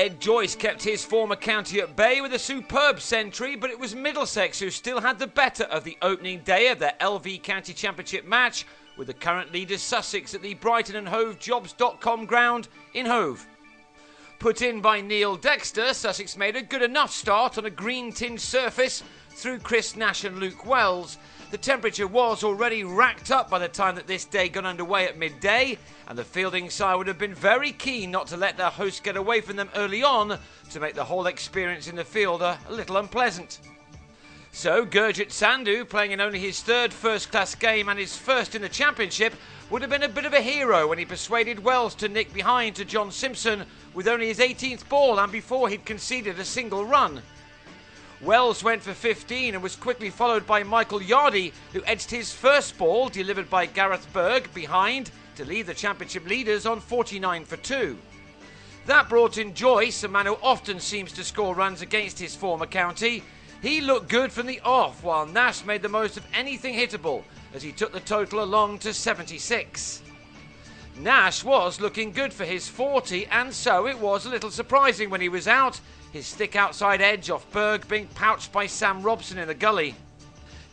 Ed Joyce kept his former county at bay with a superb century, but it was Middlesex who still had the better of the opening day of their LV County Championship match with the current leaders Sussex at the Brighton and Hove Jobs.com ground in Hove. Put in by Neil Dexter, Sussex made a good enough start on a green-tinged surface through Chris Nash and Luke Wells. The temperature was already racked up by the time that this day got underway at midday, and the fielding side would have been very keen not to let their hosts get away from them early on to make the whole experience in the field a little unpleasant. So Gurjit Sandhu, playing in only his third first-class game and his first in the championship, would have been a bit of a hero when he persuaded Wells to nick behind to John Simpson with only his 18th ball and before he'd conceded a single run. Wells went for 15 and was quickly followed by Michael Yardy, who edged his first ball, delivered by Gareth Berg, behind to leave the championship leaders on 49 for 2. That brought in Joyce, a man who often seems to score runs against his former county. He looked good from the off, while Nash made the most of anything hittable as he took the total along to 76. Nash was looking good for his 40, and so it was a little surprising when he was out, his thick outside edge off Berg being pouched by Sam Robson in the gully.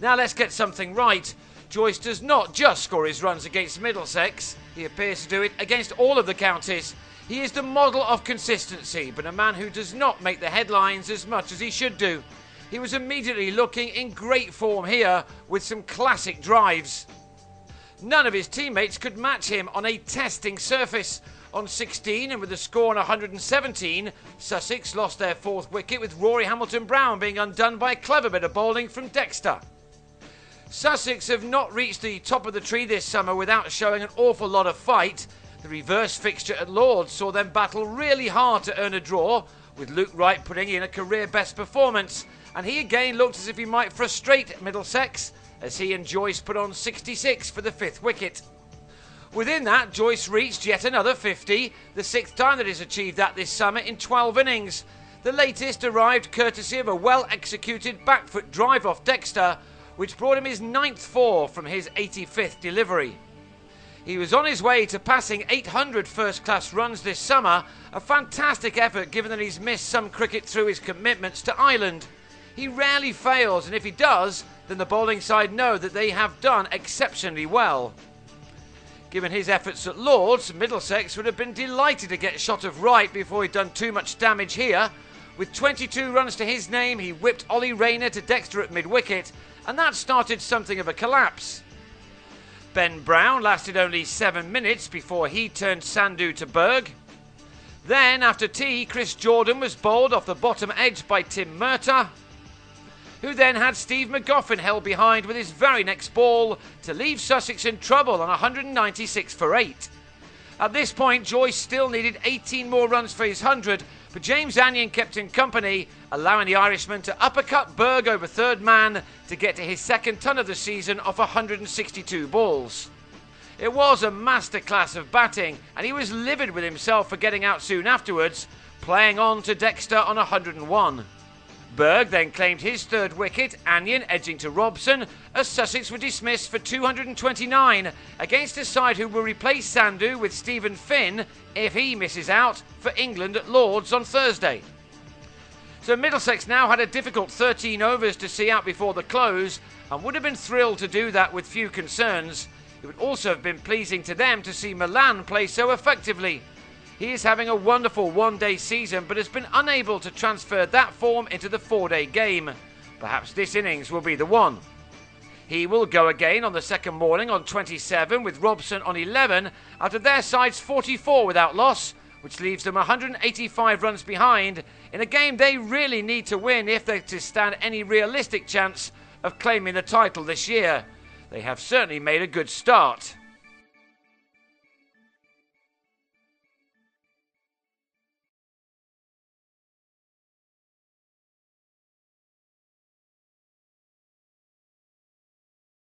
Now let's get something right. Joyce does not just score his runs against Middlesex, he appears to do it against all of the counties. He is the model of consistency, but a man who does not make the headlines as much as he should do. He was immediately looking in great form here with some classic drives. None of his teammates could match him on a testing surface. On 16 and with the score on 117, Sussex lost their fourth wicket with Rory Hamilton-Brown being undone by a clever bit of bowling from Dexter. Sussex have not reached the top of the tree this summer without showing an awful lot of fight. The reverse fixture at Lord's saw them battle really hard to earn a draw, with Luke Wright putting in a career best performance, and he again looked as if he might frustrate Middlesex as he and Joyce put on 66 for the fifth wicket. Within that, Joyce reached yet another 50, the sixth time that he's achieved that this summer in 12 innings. The latest arrived courtesy of a well-executed back-foot drive off Dexter, which brought him his 9th 4 from his 85th delivery. He was on his way to passing 800 first-class runs this summer, a fantastic effort given that he's missed some cricket through his commitments to Ireland. He rarely fails, and if he does, then the bowling side know that they have done exceptionally well. Given his efforts at Lord's, Middlesex would have been delighted to get a shot of Wright before he'd done too much damage here. With 22 runs to his name, he whipped Ollie Rayner to Dexter at mid-wicket, and that started something of a collapse. Ben Brown lasted only 7 minutes before he turned Sandhu to Berg. Then, after tea, Chris Jordan was bowled off the bottom edge by Tim Murtagh, who then had Steve McGoffin held behind with his very next ball to leave Sussex in trouble on 196 for 8. At this point, Joyce still needed 18 more runs for his 100, but James Anyon kept him company, allowing the Irishman to uppercut Berg over third man to get to his second ton of the season off 162 balls. It was a masterclass of batting, and he was livid with himself for getting out soon afterwards, playing on to Dexter on 101. Berg then claimed his third wicket, Anyon edging to Robson, as Sussex were dismissed for 229 against a side who will replace Sandhu with Stephen Finn if he misses out for England at Lord's on Thursday. So Middlesex now had a difficult 13 overs to see out before the close and would have been thrilled to do that with few concerns. It would also have been pleasing to them to see Malan play so effectively. He is having a wonderful one-day season but has been unable to transfer that form into the 4-day game. Perhaps this innings will be the one. He will go again on the second morning on 27 with Robson on 11 out of their side's 44 without loss, which leaves them 185 runs behind in a game they really need to win if they're to stand any realistic chance of claiming the title this year. They have certainly made a good start.